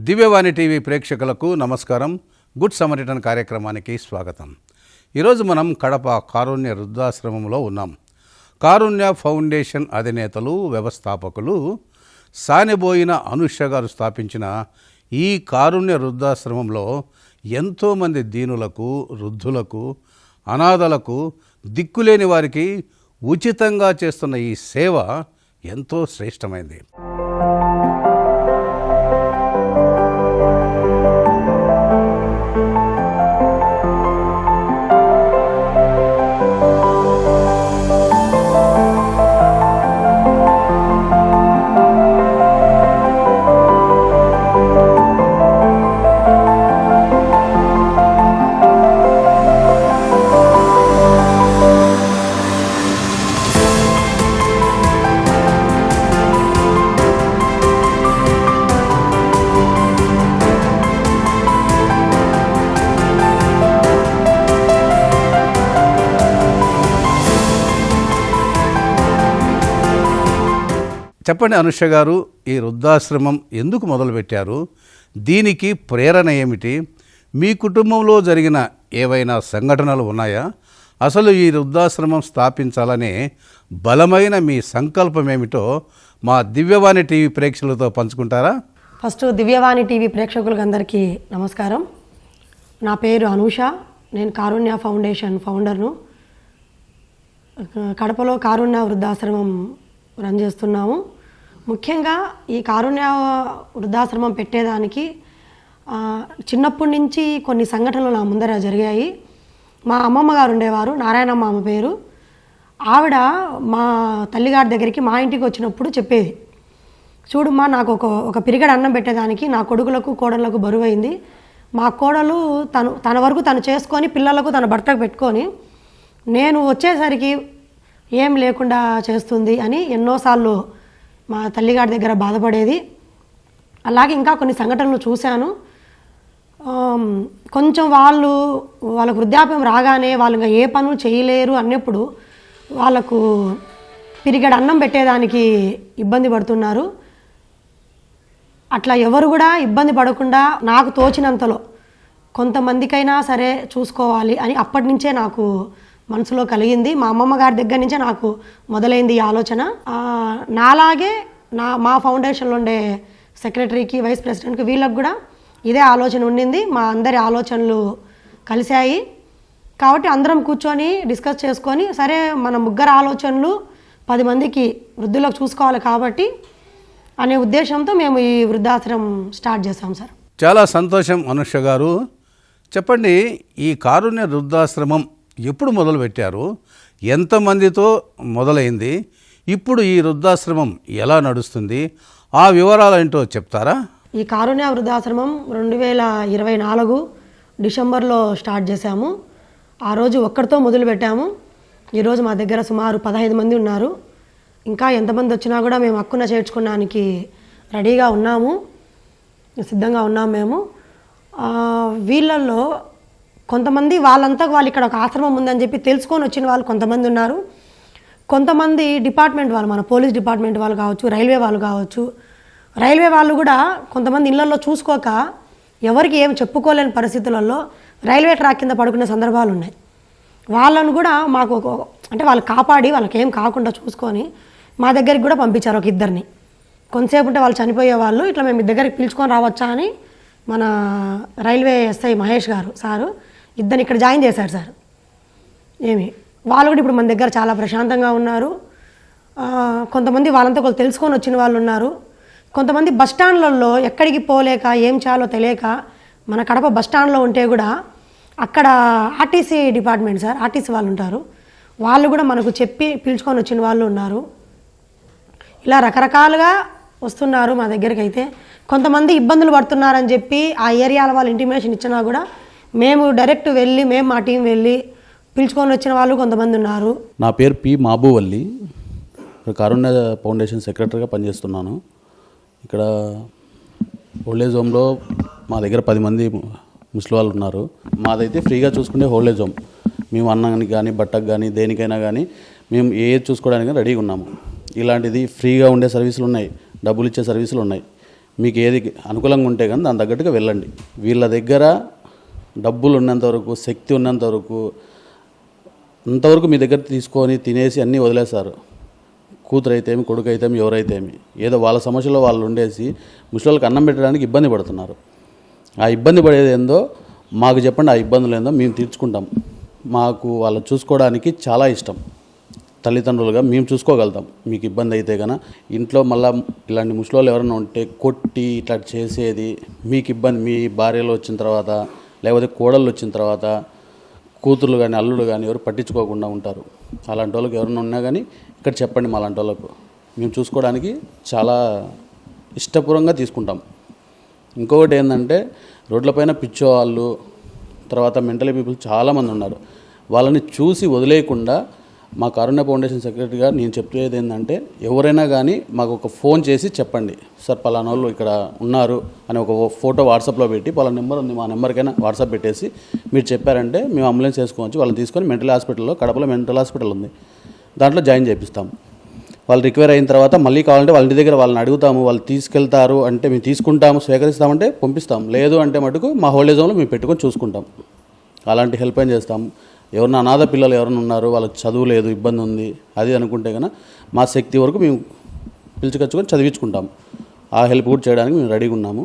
దివ్యవాణి TV ప్రేక్షకులకు నమస్కారం. Good Samaritan కార్యక్రమానికి స్వాగతం. ఈరోజు మనం కడప కారుణ్య వృద్ధాశ్రమంలో ఉన్నాం. కారుణ్య ఫౌండేషన్ అధినేతలు వ్యవస్థాపకులు సానెబోయిన అనుష గారు స్థాపించిన ఈ కారుణ్య వృద్ధాశ్రమంలో ఎంతోమంది దీనులకు, వృద్ధులకు, అనాథలకు, దిక్కులేని వారికి ఉచితంగా చేస్తున్న ఈ సేవ ఎంతో శ్రేష్టమైంది. చెప్పండి అనుష గారు, ఈ వృద్ధాశ్రమం ఎందుకు మొదలుపెట్టారు? దీనికి ప్రేరణ ఏమిటి? మీ కుటుంబంలో జరిగిన ఏవైనా సంఘటనలు ఉన్నాయా? అసలు ఈ వృద్ధాశ్రమం స్థాపించాలనే బలమైన మీ సంకల్పం ఏమిటో మా దివ్యవాణి టీవీ ప్రేక్షకులతో పంచుకుంటారా? ఫస్ట్ దివ్యవాణి టీవీ ప్రేక్షకులకు అందరికీ నమస్కారం. నా పేరు అనూష. నేను కారుణ్య ఫౌండేషన్ ఫౌండర్ను. కడపలో కారుణ్య వృద్ధాశ్రమం రన్ చేస్తున్నాము. ముఖ్యంగా ఈ కారుణ్య వృద్ధాశ్రమం పెట్టేదానికి చిన్నప్పటి నుంచి కొన్ని సంఘటనలు నా ముందర జరిగాయి. మా అమ్మమ్మ గారు ఉండేవారు, నారాయణమ్మ అమ్మ పేరు. ఆవిడ మా తల్లిగారి దగ్గరికి మా ఇంటికి వచ్చినప్పుడు చెప్పేది, చూడమ్మా, నాకు ఒక పిరిగడ అన్నం పెట్టేదానికి నా కొడుకులకు కోడళ్ళకు బరువైంది. మా కోడలు తన వరకు తను చేసుకొని పిల్లలకు తన భర్తకు పెట్టుకొని నేను వచ్చేసరికి ఏం లేకుండా చేస్తుంది అని ఎన్నోసార్లు మా తల్లిగారి దగ్గర బాధపడేది. అలాగే ఇంకా కొన్ని సంఘటనలు చూశాను. కొంచెం వాళ్ళకు వృద్ధాప్యం రాగానే వాళ్ళు ఇంకా ఏ పనులు చేయలేరు అన్నప్పుడు వాళ్ళకు పిరిగడ అన్నం పెట్టేదానికి ఇబ్బంది పడుతున్నారు. అట్లా ఎవరు కూడా ఇబ్బంది పడకుండా నాకు తోచినంతలో కొంతమందికైనా సరే చూసుకోవాలి అని అప్పటి నుంచే నాకు మనసులో కలిగింది. మా అమ్మమ్మ గారి దగ్గర నుంచే నాకు మొదలైంది ఈ ఆలోచన. నాలాగే మా ఫౌండేషన్లో ఉండే సెక్రటరీకి, వైస్ ప్రెసిడెంట్కి, వీళ్ళకి కూడా ఇదే ఆలోచన ఉండింది. మా అందరి ఆలోచనలు కలిశాయి కాబట్టి అందరం కూర్చొని డిస్కస్ చేసుకొని, సరే మన ముగ్గురు ఆలోచనలు 10 మందికి వృద్ధులకు చూసుకోవాలి కాబట్టి అనే ఉద్దేశంతో మేము ఈ వృద్ధాశ్రమం స్టార్ట్ చేశాం సార్. చాలా సంతోషం అనుష గారు. చెప్పండి, ఈ కారుణ్య వృద్ధాశ్రమం ఎప్పుడు మొదలుపెట్టారు? ఎంతమందితో మొదలైంది? ఇప్పుడు ఈ వృద్ధాశ్రమం ఎలా నడుస్తుంది? ఆ వివరాలు ఏంటో చెప్తారా? ఈ కారుణ్య వృద్ధాశ్రమం 2024 డిసెంబర్లో స్టార్ట్ చేశాము. ఆ రోజు ఒక్కడితో మొదలుపెట్టాము. ఈరోజు మా దగ్గర సుమారు 15 మంది ఉన్నారు. ఇంకా ఎంతమంది వచ్చినా కూడా మేము హక్కున చేర్చుకోవడానికి రెడీగా ఉన్నాము, సిద్ధంగా ఉన్నాము మేము. వీళ్ళల్లో కొంతమంది వాళ్ళు ఇక్కడ ఒక ఆశ్రమం ఉందని చెప్పి తెలుసుకొని వచ్చిన వాళ్ళు కొంతమంది ఉన్నారు. కొంతమంది డిపార్ట్మెంట్ వాళ్ళు, మన పోలీస్ డిపార్ట్మెంట్ వాళ్ళు కావచ్చు, రైల్వే వాళ్ళు కావచ్చు. రైల్వే వాళ్ళు కూడా కొంతమంది ఇళ్లలో చూసుకోక ఎవరికి ఏం చెప్పుకోలేని పరిస్థితులలో రైల్వే ట్రాక్ కింద పడుకునే సందర్భాలు ఉన్నాయి. వాళ్ళను కూడా మాకు అంటే వాళ్ళు కాపాడి వాళ్ళకి ఏం కాకుండా చూసుకొని మా దగ్గరికి కూడా పంపించారు ఒక ఇద్దరిని. కొంతసేపు ఉంటే వాళ్ళు చనిపోయే వాళ్ళు, ఇట్లా మేము మీ దగ్గరికి పిలుచుకొని రావచ్చా అని మన రైల్వే ఎస్ఐ మహేష్ గారు సారు ఇద్దరిని ఇక్కడ జాయిన్ చేశారు సార్. వాళ్ళు కూడా ఇప్పుడు మన దగ్గర చాలా ప్రశాంతంగా ఉన్నారు. కొంతమంది వాళ్ళంతా ఒకళ్ళు తెలుసుకొని వచ్చిన వాళ్ళు ఉన్నారు. కొంతమంది బస్టాండ్లలో ఎక్కడికి పోలేక ఏం చేయాలో తెలియక మన కడప బస్టాండ్లో ఉంటే కూడా అక్కడ ఆర్టీసీ డిపార్ట్మెంట్ సార్, ఆర్టీసీ వాళ్ళు ఉంటారు, వాళ్ళు కూడా మనకు చెప్పి పిలుచుకొని వచ్చిన వాళ్ళు ఉన్నారు. ఇలా రకరకాలుగా వస్తున్నారు మా దగ్గరికి. అయితే కొంతమంది ఇబ్బందులు పడుతున్నారని చెప్పి ఆ ఏరియాల వాళ్ళు ఇంటిమేషన్ ఇచ్చినా కూడా మేము డైరెక్ట్ వెళ్ళి మా టీం వెళ్ళి పిలుచుకొని వచ్చిన వాళ్ళు కొంతమంది ఉన్నారు. నా పేరు పి మాబువల్లి. కారుణ్య ఫౌండేషన్ సెక్రటరీగా పనిచేస్తున్నాను. ఇక్కడ ఓల్డేజ్ హోమ్లో మా దగ్గర 10 మంది ముసలి వాళ్ళు ఉన్నారు. మాదైతే ఫ్రీగా చూసుకునే ఓల్డేజ్ హోమ్. మేము అన్నానికి కానీ బట్టకు కానీ దేనికైనా కానీ మేము చూసుకోవడానికి రెడీగా ఉన్నాము. ఇలాంటిది ఫ్రీగా ఉండే సర్వీసులు ఉన్నాయి, డబ్బులు ఇచ్చే సర్వీసులు ఉన్నాయి. మీకు ఏది అనుకూలంగా ఉంటే కానీ దాని తగ్గట్టుగా వెళ్ళండి. వీళ్ళ దగ్గర డబ్బులు ఉన్నంతవరకు, శక్తి ఉన్నంతవరకు అంతవరకు మీ దగ్గర తీసుకొని తినేసి అన్నీ వదిలేస్తారు. కూతురు అయితేమి, కొడుకు అయితేమి, ఎవరైతేమి ఏదో వాళ్ళ సమస్యలో వాళ్ళు ఉండేసి ముసలిళ్ళకి అన్నం పెట్టడానికి ఇబ్బంది పడుతున్నారు. ఆ ఇబ్బంది పడేది ఏందో మాకు చెప్పండి, ఆ ఇబ్బందులు ఏందో మేము తీర్చుకుంటాం. మాకు వాళ్ళు చూసుకోవడానికి చాలా ఇష్టం. తల్లిదండ్రులుగా మేము చూసుకోగలుగుతాం. మీకు ఇబ్బంది అయితే కనుక ఇంట్లో మళ్ళీ ఇలాంటి ముసలోళ్ళు ఎవరైనా ఉంటే కొట్టి ఇట్లా చేసేది మీకు ఇబ్బంది, మీ భార్యలు వచ్చిన తర్వాత లేకపోతే కోడళ్ళు వచ్చిన తర్వాత కూతుర్లు కానీ అల్లుడు కానీ ఎవరు పట్టించుకోకుండా ఉంటారు. అలాంటి వాళ్ళకి ఎవరైనా ఉన్నా కానీ ఇక్కడ చెప్పండి. మా అలాంటి వాళ్ళకు మేము చూసుకోవడానికి చాలా ఇష్టపూర్వకంగా తీసుకుంటాం. ఇంకొకటి ఏంటంటే రోడ్లపైన పిచ్చోవాళ్ళు, తర్వాత మెంటల్ పీపుల్ చాలామంది ఉన్నారు. వాళ్ళని చూసి వదిలేయకుండా మా కారుణ్య ఫౌండేషన్ సెక్రటరీగా నేను చెప్పేది ఏంటంటే ఎవరైనా కానీ మాకు ఒక ఫోన్ చేసి చెప్పండి, సార్ పలానా వాళ్ళు ఇక్కడ ఉన్నారు అని ఒక ఫోటో వాట్సాప్లో పెట్టి పలానా నెంబర్ ఉంది, మా నెంబర్కైనా వాట్సాప్ పెట్టేసి మీరు చెప్పారంటే మేము అంబులెన్స్ వేసుకోవచ్చు. వాళ్ళని తీసుకొని మెంటల్ హాస్పిటల్లో, కడపలో మెంటల్ హాస్పిటల్ ఉంది, దాంట్లో జాయిన్ చేపిస్తాం. వాళ్ళు రికవర్ అయిన తర్వాత మళ్ళీ కావాలంటే వాళ్ళ ఇంటి దగ్గర వాళ్ళని అడుగుతాము. వాళ్ళు తీసుకెళ్తారు అంటే మేము తీసుకుంటాము, స్వీకరిస్తామంటే పంపిస్తాం. లేదు అంటే మటుకు మా ఓల్డేజ్ హోమ్లో మేము పెట్టుకొని చూసుకుంటాం. అలాంటి హెల్ప్ ఏం చేస్తాము. ఎవరైనా అనాథ పిల్లలు ఎవరైనా ఉన్నారు, వాళ్ళకి చదువు లేదు, ఇబ్బంది ఉంది అది అనుకుంటే కనుక మా శక్తి వరకు మేము పిలుచుకొచ్చుకొని చదివించుకుంటాం. ఆ హెల్ప్ కూడా చేయడానికి మేము రెడీగా ఉన్నాము.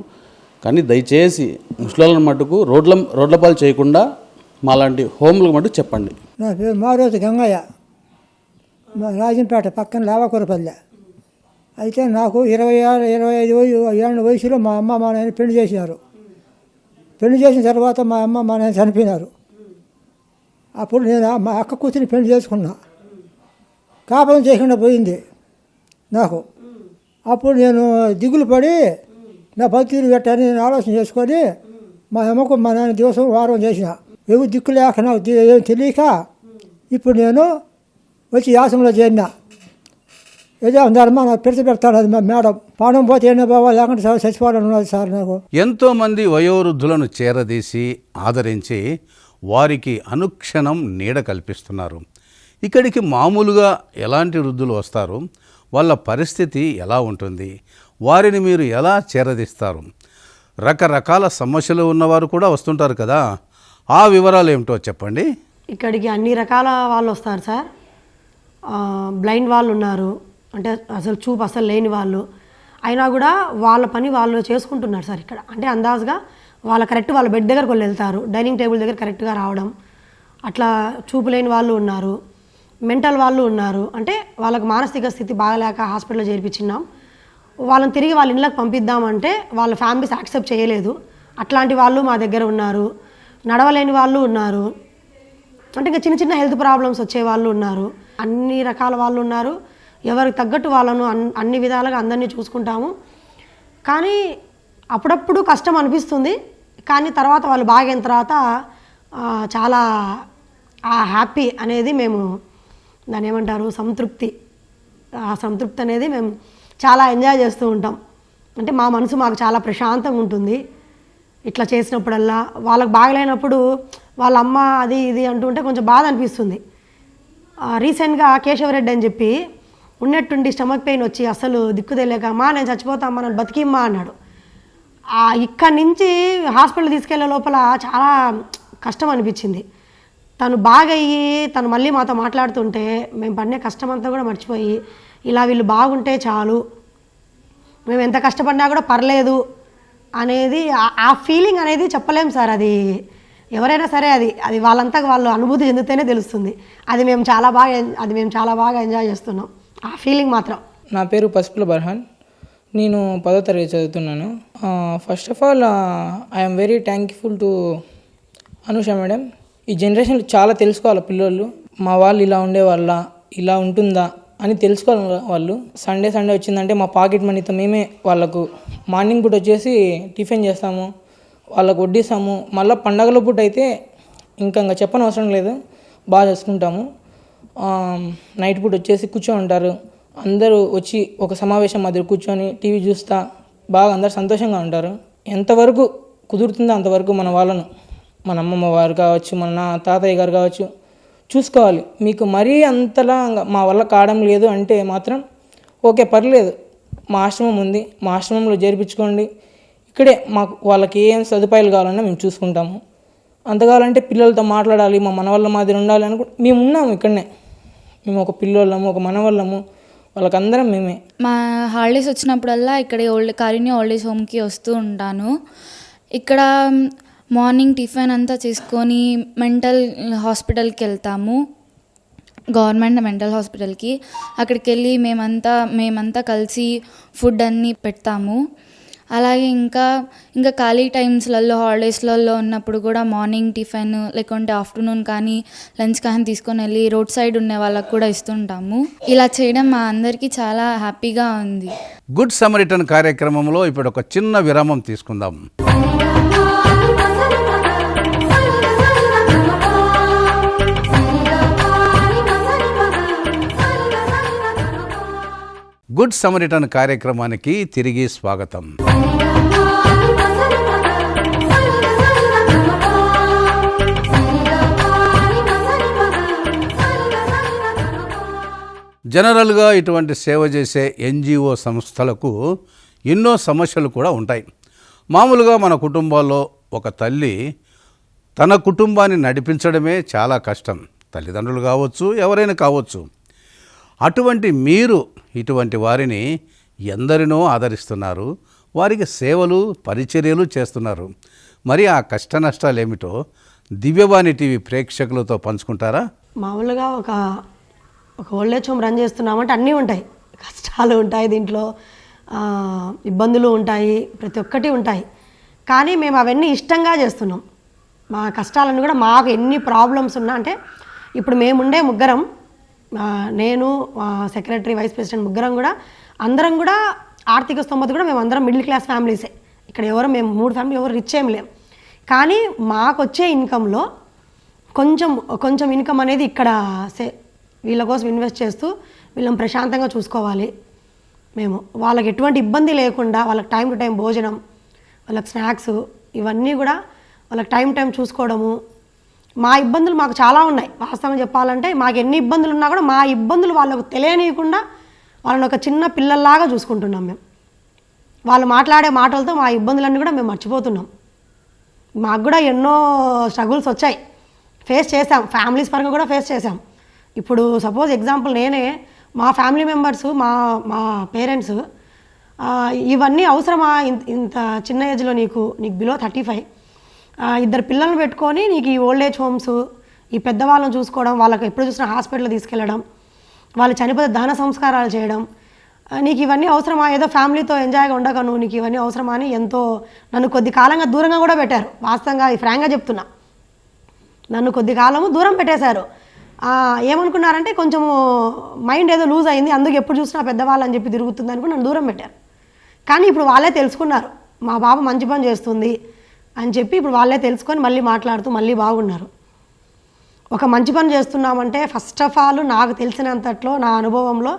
కానీ దయచేసి ముసలిళ్ళని మటుకు రోడ్ల పాలు చేయకుండా మా లాంటి హోమ్లకు మటుకు చెప్పండి. నా పేరు మారోజు గంగయ్య, మా రాజంపేట పక్కన లేవకూరపల్లె. అయితే నాకు 25 ఏళ్ళ వయసులో మా అమ్మ మా నాయన పెళ్లి చేసినారు. పెళ్లి చేసిన తర్వాత మా అమ్మ మా నాయన చనిపోయినారు. అప్పుడు నేను మా అక్క కూతురిని పెళ్లి చేసుకున్నా. కాపురం చేయకుండా పోయింది నాకు. అప్పుడు నేను దిగులు పడి నా బతుకులు పెట్టని నేను ఆలోచన చేసుకొని మా అమ్మకు మా నాన్న దివసం వారం చేసిన. ఎవరు దిక్కు లేక నాకు ఏం తెలియక ఇప్పుడు నేను వచ్చి యాసంలో చేరినా. ఏదో ఉందమ్మా నాకు పెడతాడు అది మా మేడం. పానం పోతే ఏమో బాబా లేకుంటే చచ్చిపోవాలని ఉన్నది సార్ నాకు. ఎంతోమంది వయోవృద్ధులను చేరదీసి ఆదరించి వారికి అనుక్షణం నీడ కల్పిస్తున్నారు. ఇక్కడికి మామూలుగా ఎలాంటి వృద్ధులు వస్తారు, వాళ్ళ పరిస్థితి ఎలా ఉంటుంది, వారిని మీరు ఎలా చేరదీస్తారు? రకరకాల సమస్యలు ఉన్నవారు కూడా వస్తుంటారు కదా, ఆ వివరాలు ఏమిటో చెప్పండి. ఇక్కడికి అన్ని రకాల వాళ్ళు వస్తారు సార్. బ్లైండ్ వాళ్ళు ఉన్నారు, అంటే అసలు చూపు అసలు లేని వాళ్ళు అయినా కూడా వాళ్ళ పని వాళ్ళు చేసుకుంటున్నారు సార్ ఇక్కడ. అంటే అందాజుగా వాళ్ళ కరెక్ట్ వాళ్ళ బెడ్ దగ్గరకు వాళ్ళు వెళ్తారు, డైనింగ్ టేబుల్ దగ్గర కరెక్ట్గా రావడం, అట్లా చూపు లేని వాళ్ళు ఉన్నారు, మెంటల్ వాళ్ళు ఉన్నారు. అంటే వాళ్ళకి మానసిక స్థితి బాగలేక హాస్పిటల్లో చేర్పించినాం. వాళ్ళని తిరిగి వాళ్ళ ఇళ్ళకి పంపిద్దామంటే వాళ్ళ ఫ్యామిలీస్ యాక్సెప్ట్ చేయలేదు. అట్లాంటి వాళ్ళు మా దగ్గర ఉన్నారు. నడవలేని వాళ్ళు ఉన్నారు, అంటే ఇంకా చిన్న చిన్న హెల్త్ ప్రాబ్లమ్స్ వచ్చే వాళ్ళు ఉన్నారు. అన్ని రకాల వాళ్ళు ఉన్నారు. ఎవరికి తగ్గట్టు వాళ్ళను అన్ని విధాలుగా అందరినీ చూసుకుంటాము. కానీ అప్పుడప్పుడు కష్టం అనిపిస్తుంది. కానీ తర్వాత వాళ్ళు బాగైన తర్వాత చాలా హ్యాపీ అనేది మేము దాన్ని ఏమంటారు సంతృప్తి, ఆ సంతృప్తి అనేది మేము చాలా ఎంజాయ్ చేస్తూ ఉంటాం. అంటే మా మనసు మాకు చాలా ప్రశాంతంగా ఉంటుంది ఇట్లా చేసినప్పుడల్లా. వాళ్ళకి బాగలేనప్పుడు వాళ్ళ అమ్మ అది ఇది అంటుంటే కొంచెం బాధ అనిపిస్తుంది. రీసెంట్గా కేశవరెడ్డి అని చెప్పి ఉన్నట్టుండి స్టమక్ పెయిన్ వచ్చి అసలు దిక్కు తెలియక అమ్మా నేను చచ్చిపోతామ్మా నన్ను బతికిమ్మా అన్నాడు. ఇక్కడి నుంచి హాస్పిటల్ తీసుకెళ్లే లోపల చాలా కష్టం అనిపించింది. తను బాగయ్యి తను మళ్ళీ మాతో మాట్లాడుతుంటే మేము పడిన కష్టం అంతా కూడా మర్చిపోయి ఇలా వీళ్ళు బాగుంటే చాలు, మేము ఎంత కష్టపడినా కూడా పర్లేదు అనేది ఆ ఫీలింగ్ అనేది చెప్పలేం సార్. అది ఎవరైనా సరే అది వాళ్ళంతా వాళ్ళు అనుభూతి చెందితేనే తెలుస్తుంది. అది మేము చాలా బాగా ఎంజాయ్ చేస్తున్నాం ఆ ఫీలింగ్ మాత్రం. నా పేరు పసుపుల బర్హాన్, నేను 10వ తరగతి చదువుతున్నాను. First of all I'm very thankful to Anusha madam. ఈ జనరేషన్లో చాలా తెలుసుకోవాలి పిల్లలు, మా వాళ్ళు ఇలా ఉండేవాళ్ళ, ఇలా ఉంటుందా అని తెలుసుకోవాలి వాళ్ళు. సండే వచ్చిందంటే మా పాకెట్ మనీతో మేమే వాళ్ళకు మార్నింగ్ పూట వచ్చేసి టిఫిన్ చేస్తాము, వాళ్ళకు వడ్డిస్తాము. మళ్ళీ పండగల పూట అయితే ఇంకా చెప్పని అవసరం లేదు, బాగా చేసుకుంటాము. నైట్ పూట వచ్చేసి కూర్చొని ఉంటారు, అందరూ వచ్చి ఒక సమావేశం మధ్య కూర్చొని టీవీ చూస్తా బాగా అందరు సంతోషంగా ఉంటారు. ఎంతవరకు కుదురుతుందో అంతవరకు మన వాళ్ళను, మన అమ్మమ్మ వారు కావచ్చు, మన తాతయ్య గారు కావచ్చు చూసుకోవాలి. మీకు మరీ అంతలా మా వల్ల కావడం లేదు అంటే మాత్రం ఓకే పర్లేదు, మా ఆశ్రమం ఉంది, మా ఆశ్రమంలో చేర్పించుకోండి, ఇక్కడే మాకు వాళ్ళకి ఏం సదుపాయాలు కావాలన్నా మేము చూసుకుంటాము. అంత కావాలంటే పిల్లలతో మాట్లాడాలి, మా మనవళ్ళ మాదిరి ఉండాలి మేము ఉన్నాము ఇక్కడనే. మేము ఒక పిల్లోళ్ళము, ఒక మనవళ్ళము, వాళ్ళకందరం మేమే. మా హాలిడేస్ వచ్చినప్పుడల్లా ఇక్కడ కారుణ్య ఓల్డ్ ఏజ్ హోమ్కి వస్తూ ఉంటాను. ఇక్కడ మార్నింగ్ టిఫిన్ అంతా చేసుకొని మెంటల్ హాస్పిటల్కి వెళ్తాము, గవర్నమెంట్ మెంటల్ హాస్పిటల్కి. అక్కడికి వెళ్ళి మేమంతా కలిసి ఫుడ్ అన్నీ పెడతాము. అలాగే ఇంకా ఖాళీ టైమ్స్లలో హాలిడేస్లలో ఉన్నప్పుడు కూడా మార్నింగ్ టిఫిన్ లేకుంటే ఆఫ్టర్నూన్ కానీ లంచ్ కానీ తీసుకొని వెళ్ళి రోడ్ సైడ్ ఉండే వాళ్ళకు కూడా ఇస్తుంటాము. ఇలా చేయడం మా అందరికీ చాలా హ్యాపీగా ఉంది. గుడ్ సమరిటన్ కార్యక్రమంలో ఇప్పుడు ఒక చిన్న విరామం తీసుకుందాం. గుడ్ సమరిటన్ కార్యక్రమానికి తిరిగి స్వాగతం. జనరల్గా ఇటువంటి సేవ చేసే ఎన్జిఓ సంస్థలకు ఎన్నో సమస్యలు కూడా ఉంటాయి. మామూలుగా మన కుటుంబాల్లో ఒక తల్లి తన కుటుంబాన్ని నడిపించడమే చాలా కష్టం. తల్లిదండ్రులు కావచ్చు, ఎవరైనా కావచ్చు. అటువంటి మీరు ఇటువంటి వారిని ఎందరినో ఆదరిస్తున్నారు, వారికి సేవలు పరిచర్యలు చేస్తున్నారు. మరి ఆ కష్ట నష్టాలు ఏమిటో దివ్యవాణి టీవీ ప్రేక్షకులతో పంచుకుంటారా? మామూలుగా ఒక ఓల్డ్ ఏజ్ హోమ్ రన్ చేస్తున్నామంటే అన్నీ ఉంటాయి, కష్టాలు ఉంటాయి, దీంట్లో ఇబ్బందులు ఉంటాయి, ప్రతి ఒక్కటి ఉంటాయి. కానీ మేము అవన్నీ ఇష్టంగా చేస్తున్నాం. మా కష్టాలను కూడా మాకు ఎన్ని ప్రాబ్లమ్స్ ఉన్నా అంటే ఇప్పుడు మేముండే ముగ్గురం, నేను సెక్రటరీ వైస్ ప్రెసిడెంట్ ముగ్గురం కూడా అందరం కూడా ఆర్థిక స్తోమత కూడా మేము అందరం మిడిల్ క్లాస్ ఫ్యామిలీసే. ఇక్కడ మేము 3 ఫ్యామిలీ ఎవరు రిచ్ ఏం లేం. కానీ మాకు వచ్చే ఇన్కంలో కొంచెం ఇన్కమ్ అనేది ఇక్కడ వీళ్ళ కోసం ఇన్వెస్ట్ చేస్తూ వీళ్ళని ప్రశాంతంగా చూసుకోవాలి. మేము వాళ్ళకి ఎటువంటి ఇబ్బంది లేకుండా వాళ్ళకి టైం టు టైం భోజనం, వాళ్ళకి స్నాక్స్, ఇవన్నీ కూడా వాళ్ళకి టైం చూసుకోవడము. మా ఇబ్బందులు మాకు చాలా ఉన్నాయి. వాస్తవంగా చెప్పాలంటే మాకు ఎన్ని ఇబ్బందులు ఉన్నా కూడా మా ఇబ్బందులు వాళ్ళకు తెలియనీయకుండా వాళ్ళని ఒక చిన్న పిల్లల్లాగా చూసుకుంటున్నాం మేము. వాళ్ళు మాట్లాడే మాటలతో మా ఇబ్బందులన్నీ కూడా మేము మర్చిపోతున్నాం. మాకు కూడా ఎన్నో స్ట్రగుల్స్ వచ్చాయి, ఫేస్ చేసాం, ఫ్యామిలీస్ పరంగా కూడా ఫేస్ చేసాం. ఇప్పుడు సపోజ్ ఎగ్జాంపుల్ నేనే, మా ఫ్యామిలీ మెంబర్స్, మా పేరెంట్స్ ఇవన్నీ అవసరమా ఇంత చిన్న ఏజ్లో, నీకు బిలో 35, 2 పిల్లల్ని పెట్టుకొని నీకు ఈ ఓల్డ్ ఏజ్ హోమ్స్, ఈ పెద్దవాళ్ళని చూసుకోవడం, వాళ్ళకి ఎప్పుడు చూసినా హాస్పిటల్ తీసుకెళ్ళడం, వాళ్ళు చనిపోతే దహన సంస్కారాలు చేయడం, నీకు ఇవన్నీ అవసరమా? ఏదో ఫ్యామిలీతో ఎంజాయ్గా ఉండగా నీకు ఇవన్నీ అవసరమా అని ఎంతో నన్ను కొద్ది కాలంగా దూరంగా కూడా పెట్టారు. వాస్తవంగా ఫ్రాంక్గా చెప్తున్నా, నన్ను కొద్ది కాలము దూరం పెట్టేశారు. ఏమనుకున్నారంటే కొంచెము మైండ్ ఏదో లూజ్ అయింది, అందుకు ఎప్పుడు చూసినా పెద్దవాళ్ళు అని చెప్పి తిరుగుతుంది అనుకుని నన్ను దూరం పెట్టారు. కానీ ఇప్పుడు వాళ్ళే తెలుసుకున్నారు మా బాబు మంచి పని చేస్తుంది అని చెప్పి. ఇప్పుడు వాళ్ళే తెలుసుకొని మళ్ళీ మాట్లాడుతూ మళ్ళీ బాగున్నారు. ఒక మంచి పని చేస్తున్నామంటే ఫస్ట్ ఆఫ్ ఆల్ నాకు తెలిసినంతట్లో, నా అనుభవంలో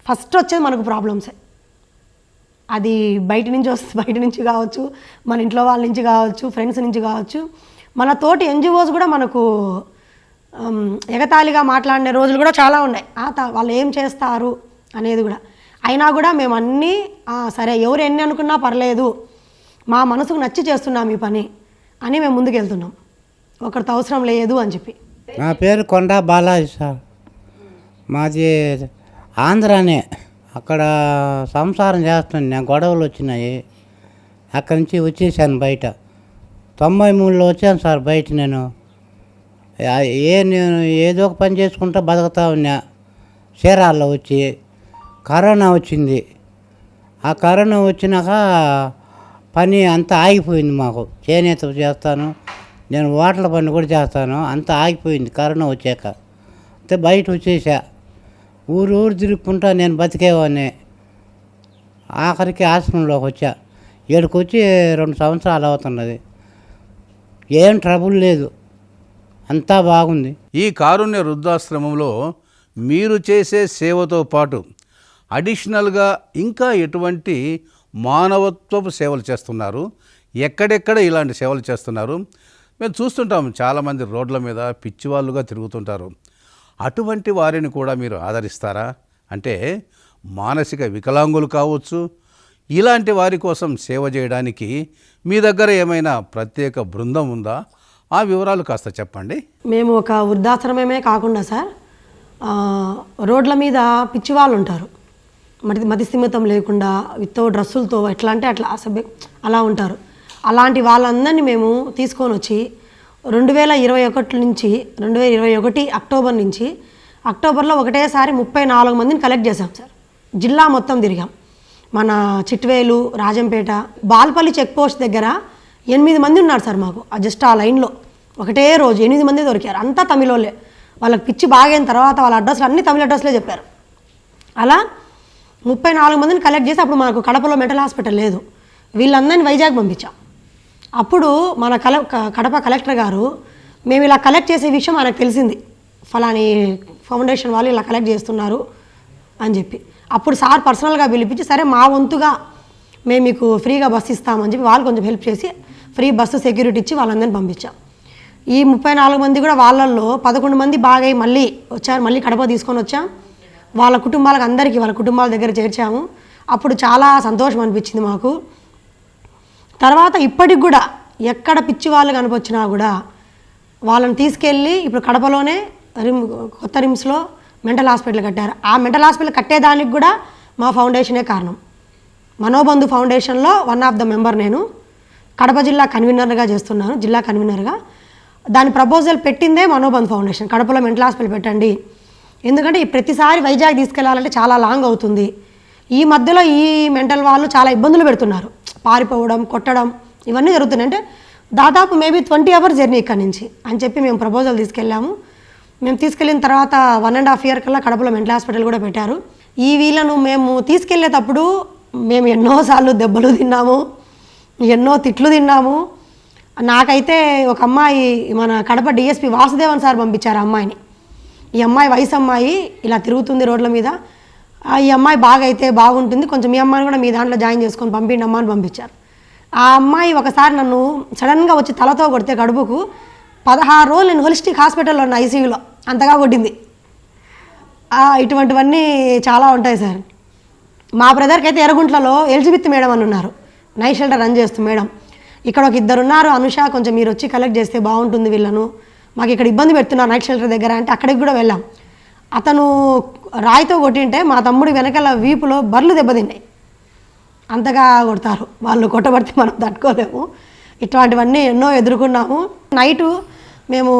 ఫస్ట్ వచ్చేది మనకు ప్రాబ్లమ్సే. అది బయట నుంచి కావచ్చు, మన ఇంట్లో వాళ్ళ నుంచి కావచ్చు, ఫ్రెండ్స్ నుంచి కావచ్చు, మన తోటి ఎన్జిఓస్ కూడా మనకు ఎగతాళిగా మాట్లాడిన రోజులు కూడా చాలా ఉన్నాయి. వాళ్ళు ఏం చేస్తారు అనేది కూడా. అయినా కూడా మేము అన్నీ సరే, ఎవరు ఎన్ని అనుకున్నా పర్లేదు, మా మనసుకు నచ్చి చేస్తున్నాం ఈ పని అని మేము ముందుకు వెళ్తున్నాం, ఒకరితో అవసరం లేదు అని చెప్పి. నా పేరు కొండా బాలాజీ సార్. మాది ఆంధ్రానే. అక్కడ సంసారం చేస్తున్నాను నేను, గొడవలు వచ్చినాయి, అక్కడి నుంచి వచ్చేసాను బయట. 93లో వచ్చాను సార్ బయట. నేను ఏదో ఒక పని చేసుకుంటా బతుకుతా ఉన్నా. చీరాల్లో వచ్చి కరోనా వచ్చింది. ఆ కరోనా వచ్చినాక పని అంతా ఆగిపోయింది మాకు. చేనేత చేస్తాను నేను, హోటల్ పని కూడా చేస్తాను, అంతా ఆగిపోయింది కరోనా వచ్చాక. అయితే బయట వచ్చేసా, ఊరు తిరుగుకుంటా నేను బతికేవాడిని. ఆఖరికి ఆశ్రమంలోకి వచ్చా. ఇక్కడికి వచ్చి 2 సంవత్సరాలు అవుతున్నది. ఏం ట్రబుల్ లేదు, అంతా బాగుంది. ఈ కారుణ్య వృద్ధాశ్రమంలో మీరు చేసే సేవతో పాటు అడిషనల్గా ఇంకా ఎటువంటి మానవత్వపు సేవలు చేస్తున్నారు? ఎక్కడెక్కడ ఇలాంటి సేవలు చేస్తున్నారు? మేము చూస్తుంటాం, చాలామంది రోడ్ల మీద పిచ్చివాళ్ళుగా తిరుగుతుంటారు. అటువంటి వారిని కూడా మీరు ఆదరిస్తారా? అంటే మానసిక వికలాంగులు కావచ్చు, ఇలాంటి వారి కోసం సేవ చేయడానికి మీ దగ్గర ఏమైనా ప్రత్యేక బృందం ఉందా? ఆ వివరాలు కాస్త చెప్పండి. మేము ఒక వృద్ధాశ్రమమే కాకుండా సార్, రోడ్ల మీద పిచ్చి వాళ్ళు ఉంటారు, మతి స్థిమితం లేకుండా విత్తో డ్రెస్సులతో ఎట్లా అంటే అట్లా అలా ఉంటారు. అలాంటి వాళ్ళందరినీ మేము తీసుకొని వచ్చి 2021 నుంచి 2021 అక్టోబర్ నుంచి అక్టోబర్లో ఒకటేసారి 34 మందిని కలెక్ట్ చేశాం సార్. జిల్లా మొత్తం తిరిగాం. మన చిట్వేలు, రాజంపేట, బాల్పల్లి చెక్ పోస్ట్ దగ్గర 8 మంది ఉన్నారు సార్ మాకు. జస్ట్ ఆ లైన్లో ఒకటే రోజు 8 మంది దొరికారు. అంతా తమిళోళ్ళే. వాళ్ళకి పిచ్చి బాగైన తర్వాత వాళ్ళ అడ్రస్లు అన్నీ తమిళ అడ్రస్లే చెప్పారు. అలా 34 మందిని కలెక్ట్ చేసి అప్పుడు మనకు కడపలో మెంటల్ హాస్పిటల్ లేదు, వీళ్ళందరినీ వైజాగ్ పంపించాం. అప్పుడు మన కడప కలెక్టర్ గారు మేము ఇలా కలెక్ట్ చేసే విషయం ఆయనకు తెలిసింది, ఫలాని ఫౌండేషన్ వాళ్ళు ఇలా కలెక్ట్ చేస్తున్నారు అని చెప్పి. అప్పుడు సార్ పర్సనల్గా పిలిపించి సరే మా వంతుగా మేము మీకు ఫ్రీగా బస్సు ఇస్తామని చెప్పి వాళ్ళు కొంచెం హెల్ప్ చేసి ఫ్రీ బస్సు సెక్యూరిటీ ఇచ్చి వాళ్ళందరినీ పంపించాం. ఈ 34 మంది కూడా వాళ్ళల్లో 11 మంది బాగా మళ్ళీ వచ్చారు. మళ్ళీ కడప తీసుకొని వచ్చాం. వాళ్ళ కుటుంబాలకు అందరికీ వాళ్ళ కుటుంబాల దగ్గర చేర్చాము. అప్పుడు చాలా సంతోషం అనిపించింది మాకు. తర్వాత ఇప్పటికి కూడా ఎక్కడ పిచ్చి వాళ్ళు కనిపించినా కూడా వాళ్ళని తీసుకెళ్ళి ఇప్పుడు కడపలోనే కొత్త రిమ్స్లో మెంటల్ హాస్పిటల్ కట్టారు. ఆ మెంటల్ హాస్పిటల్ కట్టేదానికి కూడా మా ఫౌండేషనే కారణం. మనోబంధు ఫౌండేషన్లో వన్ ఆఫ్ ద మెంబర్ నేను. కడప జిల్లా కన్వీనర్గా చేస్తున్నాను, జిల్లా కన్వీనర్గా. దాని ప్రపోజల్ పెట్టిందే మనోబంధు ఫౌండేషన్. కడపలో మెంటల్ హాస్పిటల్ పెట్టండి, ఎందుకంటే ప్రతిసారి వైజాగ్ తీసుకెళ్లాలంటే చాలా లాంగ్ అవుతుంది. ఈ మధ్యలో ఈ మెంటల్ వాళ్ళు చాలా ఇబ్బందులు పెడుతున్నారు, పారిపోవడం, కొట్టడం ఇవన్నీ జరుగుతున్నాయి. అంటే దాదాపు మేబీ 20 hours జర్నీ ఇక్కడి నుంచి అని చెప్పి మేము ప్రపోజల్ తీసుకెళ్ళాము. మేము తీసుకెళ్ళిన తర్వాత 1.5 year కల్లా కడపలో మెంటల్ హాస్పిటల్ కూడా పెట్టారు. ఈ వీళ్ళను మేము తీసుకెళ్లేటప్పుడు మేము ఎన్నోసార్లు దెబ్బలు తిన్నాము, ఎన్నో తిట్లు తిన్నాము. నాకైతే ఒక అమ్మాయి మన కడప డిఎస్పి వాసుదేవన్ సార్ పంపించారు అమ్మాయిని. ఈ అమ్మాయి వయసు అమ్మాయి ఇలా తిరుగుతుంది రోడ్ల మీద, ఈ అమ్మాయి బాగా అయితే బాగుంటుంది, కొంచెం మీ అమ్మాయిని కూడా మీ దాంట్లో జాయిన్ చేసుకొని పంపిండి అమ్మ అని పంపించారు. ఆ అమ్మాయి ఒకసారి నన్ను సడన్గా వచ్చి తలతో కొడితే కడుపుకు 16 రోజులు నేను హోలిస్టిక్ హాస్పిటల్లో ఉన్న ఐసీయూలో, అంతగా కొట్టింది. ఇటువంటివన్నీ చాలా ఉంటాయి సార్. మా బ్రదర్కి అయితే ఎర్రగుంట్లలో ఎలిజబెత్ మేడం అని ఉన్నారు, నైట్ షెల్టర్ రన్ చేస్తుంది మేడం. ఇక్కడ ఒక 2 ఉన్నారు, అనుష కొంచెం మీరు వచ్చి కలెక్ట్ చేస్తే బాగుంటుంది వీళ్ళను, మాకు ఇక్కడ ఇబ్బంది పెడుతున్నారు నైట్ షెల్టర్ దగ్గర అంటే అక్కడికి కూడా వెళ్ళాం. అతను రాయితో కొట్టింటే మా తమ్ముడి వెనకాల వీపులో బర్లు దెబ్బతిన్నాయి. అంతగా కొడతారు వాళ్ళు, కొట్టబడితే మనం తట్టుకోలేము. ఇట్లాంటివన్నీ ఎన్నో ఎదుర్కొన్నాము. నైటు మేము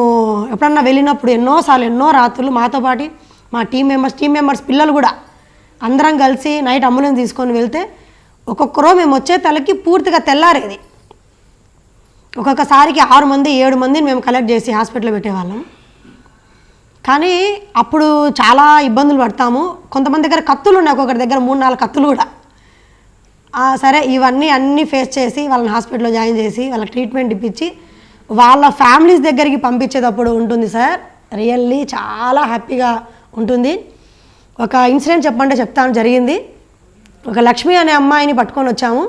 ఎప్పుడన్నా వెళ్ళినప్పుడు ఎన్నోసార్లు ఎన్నో రాత్రులు మాతో పాటు మా టీం మెంబర్స్ పిల్లలు కూడా అందరం కలిసి నైట్ అంబులెన్స్ తీసుకొని వెళ్తే ఒక్కొక్కరో మేము వచ్చే తలకి పూర్తిగా తెల్లారేది. ఒక్కొక్కసారికి 6 మంది 7 మందిని మేము కలెక్ట్ చేసి హాస్పిటల్లో పెట్టేవాళ్ళం. కానీ అప్పుడు చాలా ఇబ్బందులు పడతాము. కొంతమంది దగ్గర కత్తులు ఉన్నాయి, ఒక్కొక్కరి దగ్గర 3-4 కత్తులు కూడా. సరే ఇవన్నీ అన్నీ ఫేస్ చేసి వాళ్ళని హాస్పిటల్లో జాయిన్ చేసి వాళ్ళకి ట్రీట్మెంట్ ఇప్పించి వాళ్ళ ఫ్యామిలీస్ దగ్గరికి పంపించేటప్పుడు ఉంటుంది సార్, రియల్లీ చాలా హ్యాపీగా ఉంటుంది. ఒక ఇన్సిడెంట్ చెప్తాను జరిగింది. ఒక లక్ష్మి అనే అమ్మాయిని పట్టుకొని వచ్చాము.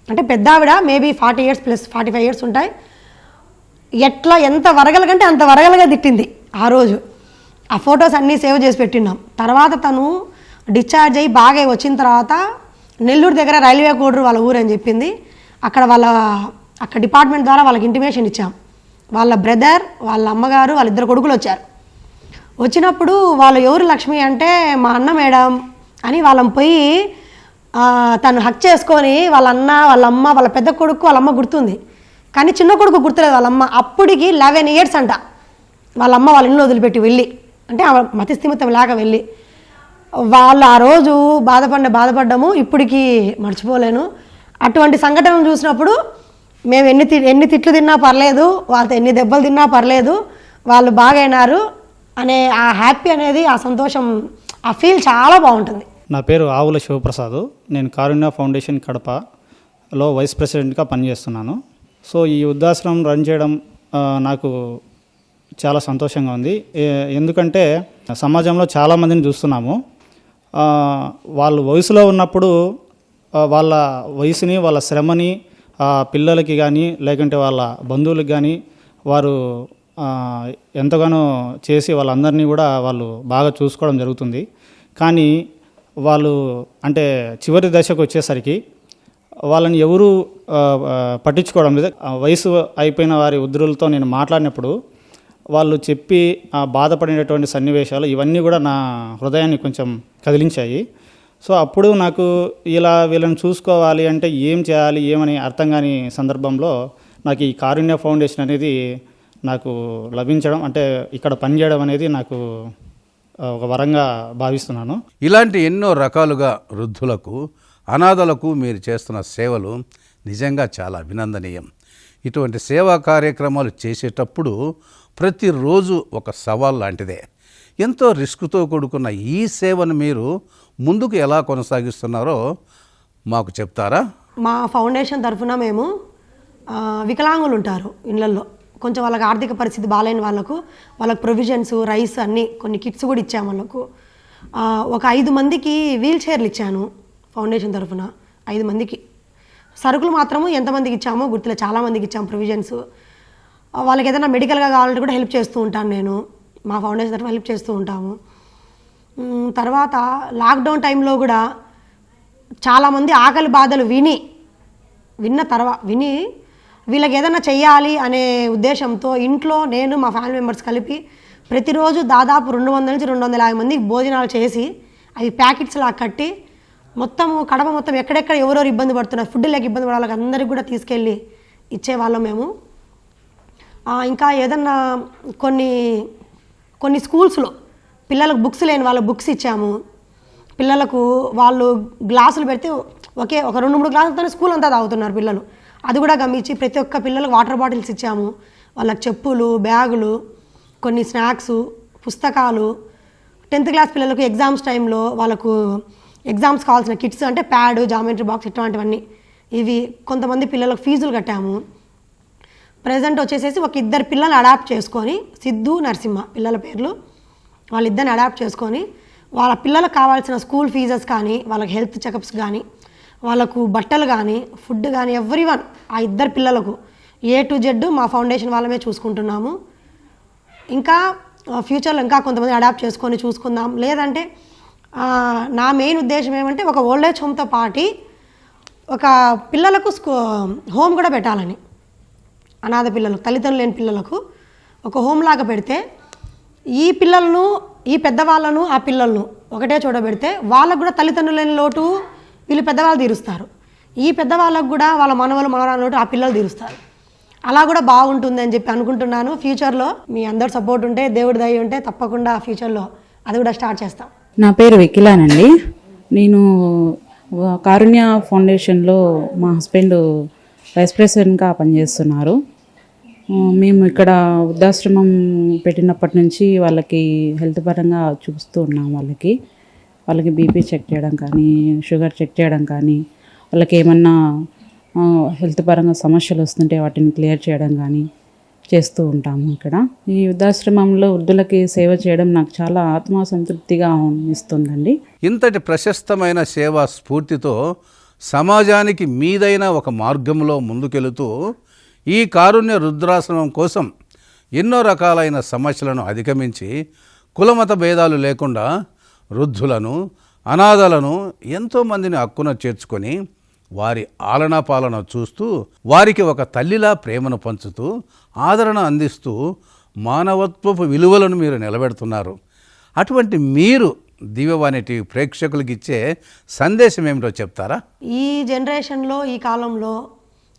అంటే పెద్ద ఆవిడ, మేబీ 40 years + 45 years ఉంటాయి. ఎట్లా ఎంత వరగలకంటే అంత వరగలగా తిట్టింది ఆ రోజు. ఆ ఫొటోస్ అన్నీ సేవ్ చేసి పెట్టినాం. తర్వాత తను డిశ్చార్జ్ అయ్యి బాగా వచ్చిన తర్వాత నెల్లూరు దగ్గర రైల్వే కోడూరు వాళ్ళ ఊరు అని చెప్పింది. అక్కడ డిపార్ట్మెంట్ ద్వారా వాళ్ళకి ఇంటిమేషన్ ఇచ్చాం. వాళ్ళ బ్రదర్, వాళ్ళ అమ్మగారు, వాళ్ళిద్దరు కొడుకులు వచ్చారు. వచ్చినప్పుడు వాళ్ళు ఎవరు లక్ష్మి అంటే మా అన్న మేడం అని వాళ్ళని పోయి తను హక్ చేసుకొని వాళ్ళ అన్న, వాళ్ళ అమ్మ, వాళ్ళ పెద్ద కొడుకు, వాళ్ళ అమ్మ గుర్తుంది, కానీ చిన్న కొడుకు గుర్తులేదు వాళ్ళ అమ్మ. అప్పటికి 11 years అంట వాళ్ళ అమ్మ వాళ్ళ ఇల్లు వదిలిపెట్టి వెళ్ళి, అంటే మతి స్థిమితం లేక వెళ్ళి. వాళ్ళు ఆ రోజు బాధపడ్డాము, ఇప్పటికీ మర్చిపోలేను. అటువంటి సంఘటనలు చూసినప్పుడు మేము ఎన్ని తిట్లు తిన్నా పర్లేదు, వాళ్ళతో ఎన్ని దెబ్బలు తిన్నా పర్లేదు, వాళ్ళు బాగైనారు అనే ఆ హ్యాపీ అనేది, ఆ సంతోషం, ఆ ఫీల్ చాలా బాగుంటుంది. నా పేరు ఆవుల శివప్రసాద్. నేను కారుణ్య ఫౌండేషన్ కడపలో వైస్ ప్రెసిడెంట్గా పనిచేస్తున్నాను. సో ఈ వృద్ధాశ్రమం రన్ చేయడం నాకు చాలా సంతోషంగా ఉంది. ఎందుకంటే సమాజంలో చాలామందిని చూస్తున్నాము, వాళ్ళు వయసులో ఉన్నప్పుడు వాళ్ళ వయసుని, వాళ్ళ శ్రమని పిల్లలకి కానీ లేకుంటే వాళ్ళ బంధువులకు కానీ వారు ఎంతగానో చేసి వాళ్ళందరినీ కూడా వాళ్ళు బాగా చూసుకోవడం జరుగుతుంది. కానీ వాళ్ళు అంటే చివరి దశకు వచ్చేసరికి వాళ్ళని ఎవరు పట్టించుకోవడం లేదు. వయసు అయిపోయిన వారి వృద్ధులతో నేను మాట్లాడినప్పుడు వాళ్ళు చెప్పి బాధపడినటువంటి సన్నివేశాలు ఇవన్నీ కూడా నా హృదయాన్ని కొంచెం కదిలించాయి. సో అప్పుడు నాకు ఇలా వీళ్ళని చూసుకోవాలి అంటే ఏం చేయాలి ఏమని అర్థం కాని సందర్భంలో నాకు ఈ కారుణ్య ఫౌండేషన్ అనేది నాకు లభించడం, అంటే ఇక్కడ పనిచేయడం అనేది నాకు ఒక వరంగా భావిస్తున్నాను. ఇలాంటి ఎన్నో రకాలుగా వృద్ధులకు, అనాథలకు మీరు చేస్తున్న సేవలు నిజంగా చాలా అభినందనీయం. ఇటువంటి సేవా కార్యక్రమాలు చేసేటప్పుడు ప్రతిరోజు ఒక సవాల్ లాంటిదే. ఎంతో రిస్క్తో కూడుకున్న ఈ సేవను మీరు ముందుకు ఎలా కొనసాగిస్తున్నారో మాకు చెప్తారా? మా ఫౌండేషన్ తరఫున మేము వికలాంగులు ఉంటారు ఇళ్ళల్లో, కొంచెం వాళ్ళకి ఆర్థిక పరిస్థితి బాగాలేని వాళ్ళకు ప్రొవిజన్స్, రైస్ అన్నీ కొన్ని కిట్స్ కూడా ఇచ్చాము వాళ్ళకు. ఒక 5 మందికి వీల్ చైర్లు ఇచ్చాను ఫౌండేషన్ తరఫున. 5 మందికి సరుకులు మాత్రము ఎంతమందికి ఇచ్చామో గుర్తులే, చాలామందికి ఇచ్చాము ప్రొవిజన్స్. వాళ్ళకి ఏదైనా మెడికల్గా కావాలంటే కూడా హెల్ప్ చేస్తూ ఉంటాను నేను, మా ఫౌండేషన్ తరఫున హెల్ప్ చేస్తూ ఉంటాము. తర్వాత లాక్డౌన్ టైంలో కూడా చాలామంది ఆకలి బాధలు విని వీళ్ళకి ఏదైనా చెయ్యాలి అనే ఉద్దేశంతో ఇంట్లో నేను మా ఫ్యామిలీ మెంబర్స్ కలిపి ప్రతిరోజు దాదాపు 200 నుంచి 250 మందికి భోజనాలు చేసి అవి ప్యాకెట్స్ లాగా కట్టి మొత్తము కడప మొత్తం ఎక్కడెక్కడ ఎవరెవరు ఇబ్బంది పడుతున్నారు, ఫుడ్ లేక ఇబ్బంది పడే వాళ్ళకి అందరికీ కూడా తీసుకెళ్ళి ఇచ్చేవాళ్ళం మేము. ఇంకా ఏదన్నా కొన్ని స్కూల్స్లో పిల్లలకు బుక్స్ లేని వాళ్ళ బుక్స్ ఇచ్చాము. పిల్లలకు వాళ్ళు గ్లాసులు పెడితే ఒక 2-3 గ్లాసులతోనే స్కూల్ అంతా తాగుతున్నారు పిల్లలు, అది కూడా గమనించి ప్రతి ఒక్క పిల్లలకు వాటర్ బాటిల్స్ ఇచ్చాము. వాళ్ళకి చెప్పులు, బ్యాగులు, కొన్ని స్నాక్స్, పుస్తకాలు. 10th క్లాస్ పిల్లలకు ఎగ్జామ్స్ టైంలో వాళ్ళకు ఎగ్జామ్స్ కావాల్సిన కిట్స్ అంటే ప్యాడ్, జామెట్రీ బాక్స్ ఇట్లాంటివన్నీ ఇవి. కొంతమంది పిల్లలకు ఫీజులు కట్టాము. ప్రజెంట్ వచ్చేసేసి ఒక 2 పిల్లలు అడాప్ట్ చేసుకొని, సిద్ధు, నరసింహ పిల్లల పేర్లు, వాళ్ళిద్దరిని అడాప్ట్ చేసుకొని వాళ్ళ పిల్లలకు కావాల్సిన స్కూల్ ఫీజెస్ కానీ, వాళ్ళకి హెల్త్ చెకప్స్ కానీ, వాళ్ళకు బట్టలు కానీ, ఫుడ్ కానీ, ఎవ్రీవన్ ఆ 2 పిల్లలకు A to Z మా ఫౌండేషన్ వాళ్ళమే చూసుకుంటున్నాము. ఇంకా ఫ్యూచర్లో ఇంకా కొంతమంది అడాప్ట్ చేసుకొని చూసుకుందాం. లేదంటే నా మెయిన్ ఉద్దేశం ఏమంటే ఒక ఓల్డ్ ఏజ్ హోమ్తో పాటు ఒక పిల్లలకు హోమ్ కూడా పెట్టాలని, అనాథ పిల్లలకు, తల్లిదండ్రులు లేని పిల్లలకు ఒక హోమ్ లాగా పెడితే ఈ పిల్లలను, ఈ పెద్దవాళ్ళను, ఆ పిల్లలను ఒకటే చూడబెడితే వాళ్ళకు కూడా తల్లిదండ్రులు లేని లోటు వీళ్ళు పెద్దవాళ్ళు తీరుస్తారు, ఈ పెద్దవాళ్ళకు కూడా వాళ్ళ మనవరాల లోటు ఆ పిల్లలు తీరుస్తారు. అలా కూడా బాగుంటుంది అని చెప్పి అనుకుంటున్నాను. ఫ్యూచర్లో మీ అందరు సపోర్ట్ ఉంటే, దేవుడి దయ ఉంటే తప్పకుండా ఫ్యూచర్లో అది కూడా స్టార్ట్ చేస్తాం. నా పేరు వెకిలానండి. నేను కారుణ్య ఫౌండేషన్లో మా హస్బెండ్ వైస్ ప్రెసిడెంట్గా పనిచేస్తున్నారు. మేము ఇక్కడ వృద్ధాశ్రమం పెట్టినప్పటి నుంచి వాళ్ళకి హెల్త్ పరంగా చూస్తూ ఉన్నాం. వాళ్ళకి బీపీ చెక్ చేయడం కానీ, షుగర్ చెక్ చేయడం కానీ, వాళ్ళకి ఏమన్నా హెల్త్ పరంగా సమస్యలు వస్తుంటే వాటిని క్లియర్ చేయడం కానీ చేస్తూ ఉంటాము. ఇక్కడ ఈ వృద్ధాశ్రమంలో వృద్ధులకి సేవ చేయడం నాకు చాలా ఆత్మసంతృప్తిగా ఇస్తుందండి. ఇంతటి ప్రశస్తమైన సేవా స్ఫూర్తితో సమాజానికి మీదైన ఒక మార్గంలో ముందుకెళుతూ ఈ కారుణ్య వృద్ధాశ్రమం కోసం ఎన్నో రకాలైన సమస్యలను అధిగమించి కులమత భేదాలు లేకుండా వృద్ధులను, అనాథలను ఎంతోమందిని హక్కున చేర్చుకొని వారి ఆలనా పాలన చూస్తూ వారికి ఒక తల్లిలా ప్రేమను పంచుతూ ఆదరణ అందిస్తూ మానవత్వపు విలువలను మీరు నిలబెడుతున్నారు. అటువంటి మీరు దివ్యవాణి టీవీ ప్రేక్షకులకు ఇచ్చే సందేశం ఏమిటో చెప్తారా? ఈ జనరేషన్లో, ఈ కాలంలో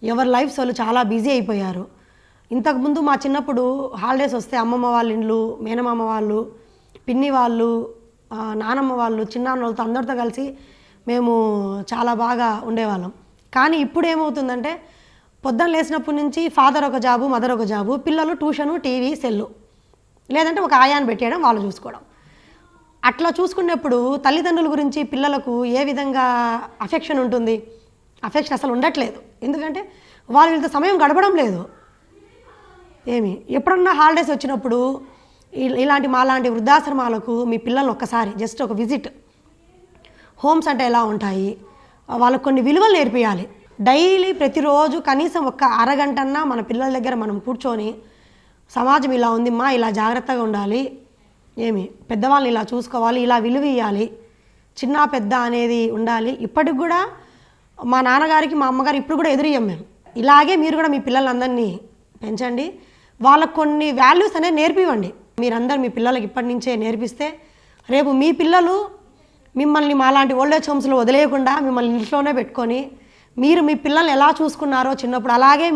ఎవరి లైఫ్స్ వాళ్ళు చాలా బిజీ అయిపోయారు. ఇంతకుముందు మా చిన్నప్పుడు హాలిడేస్ వస్తే అమ్మమ్మ వాళ్ళ ఇండ్లు, మేనమామ వాళ్ళు, పిన్ని వాళ్ళు, నానమ్మ వాళ్ళు, చిన్నాన్న వాళ్ళతో అందరితో కలిసి మేము చాలా బాగా ఉండేవాళ్ళం. కానీ ఇప్పుడు ఏమవుతుందంటే పొద్దున్న లేచినప్పటి నుంచి ఫాదర్ ఒక జాబు, మదర్ ఒక జాబు, పిల్లలు ట్యూషను, టీవీ, సెల్లు, లేదంటే ఒక ఆయాన్ని పెట్టేయడం, వాళ్ళు చూసుకోవడం. అట్లా చూసుకున్నప్పుడు తల్లిదండ్రుల గురించి పిల్లలకు ఏ విధంగా అఫెక్షన్ ఉంటుంది? అఫెక్షన్ అసలు ఉండట్లేదు. ఎందుకంటే వాళ్ళు వీళ్ళతో సమయం గడపడం లేదు. ఎప్పుడన్నా హాలిడేస్ వచ్చినప్పుడు ఇలాంటి మాలాంటి వృద్ధాశ్రమాలకు మీ పిల్లల్ని ఒక్కసారి జస్ట్ ఒక విజిట్, హోమ్స్ అంటే ఎలా ఉంటాయి, వాళ్ళకు కొన్ని విలువలు నేర్పియాలి. డైలీ ప్రతిరోజు కనీసం ఒక అరగంటన్నా మన పిల్లల దగ్గర మనం కూర్చొని సమాజం ఇలా ఉందిమ్మా, ఇలా జాగ్రత్తగా ఉండాలి, పెద్దవాళ్ళని ఇలా చూసుకోవాలి, ఇలా విలువ ఇవ్వాలి, చిన్న పెద్ద అనేది ఉండాలి. ఇప్పటికి కూడా మా నాన్నగారికి మా అమ్మగారు ఇప్పుడు కూడా ఎదురియ్యం మేము. ఇలాగే మీరు కూడా మీ పిల్లలందరినీ పెంచండి, వాళ్ళకు కొన్ని వాల్యూస్ అనేది నేర్పివ్వండి. మీరందరూ మీ పిల్లలకి ఇప్పటి నుంచే నేర్పిస్తే రేపు మీ పిల్లలు మిమ్మల్ని మాలాంటి ఓల్డేజ్ హోమ్స్లో వదిలేయకుండా మిమ్మల్ని ఇంట్లోనే పెట్టుకొని మీరు మీ పిల్లల్ని ఎలా చూసుకున్నారో చిన్నప్పుడు అలాగే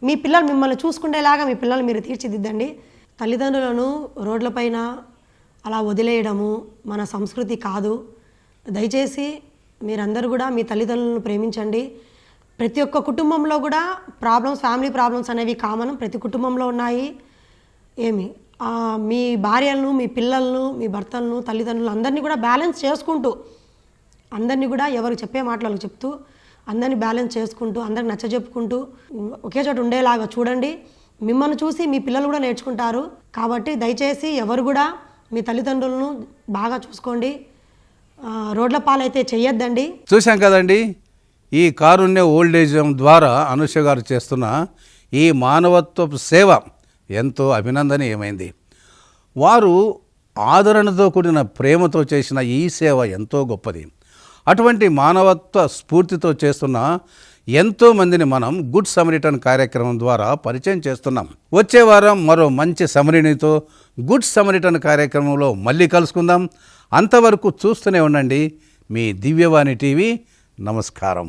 మీ పిల్లలు మిమ్మల్ని చూసుకునేలాగా మీ పిల్లలు మీరు తీర్చిదిద్దండి. తల్లిదండ్రులను రోడ్లపైన అలా వదిలేయడము మన సంస్కృతి కాదు. దయచేసి మీరందరూ కూడా మీ తల్లిదండ్రులను ప్రేమించండి. ప్రతి ఒక్క కుటుంబంలో కూడా ఫ్యామిలీ ప్రాబ్లమ్స్ అనేవి కామన్, ప్రతి కుటుంబంలో ఉన్నాయి. మీ భార్యలను, మీ పిల్లలను, మీ భర్తలను, తల్లిదండ్రులు అందరినీ కూడా బ్యాలెన్స్ చేసుకుంటూ, అందరినీ కూడా ఎవరికి చెప్పే మాటలు చెప్తూ, అందరినీ బ్యాలెన్స్ చేసుకుంటూ, అందరికి నచ్చజెప్పుకుంటూ ఒకే చోట ఉండేలాగా చూడండి. మిమ్మల్ని చూసి మీ పిల్లలు కూడా నేర్చుకుంటారు. కాబట్టి దయచేసి ఎవరు కూడా మీ తల్లిదండ్రులను బాగా చూసుకోండి, రోడ్ల పాలైతే చెయ్యొద్దండి. చూశాం కదండి, ఈ కారుణ్య ఓల్డేజ్ హోమ్ ద్వారా అనూష గారు చేస్తున్న ఈ మానవత్వపు సేవ ఎంతో అభినందనీయమైంది. వారు ఆదరణతో కూడిన ప్రేమతో చేసిన ఈ సేవ ఎంతో గొప్పది. అటువంటి మానవత్వ స్ఫూర్తితో చేస్తున్న ఎంతోమందిని మనం గుడ్ సమరిటన్ కార్యక్రమం ద్వారా పరిచయం చేస్తున్నాం. వచ్చే వారం మరో మంచి సమరినితో గుడ్ సమరిటన్ కార్యక్రమంలో మళ్ళీ కలుసుకుందాం. అంతవరకు చూస్తూనే ఉండండి మీ దివ్యవాణి టీవీ. నమస్కారం.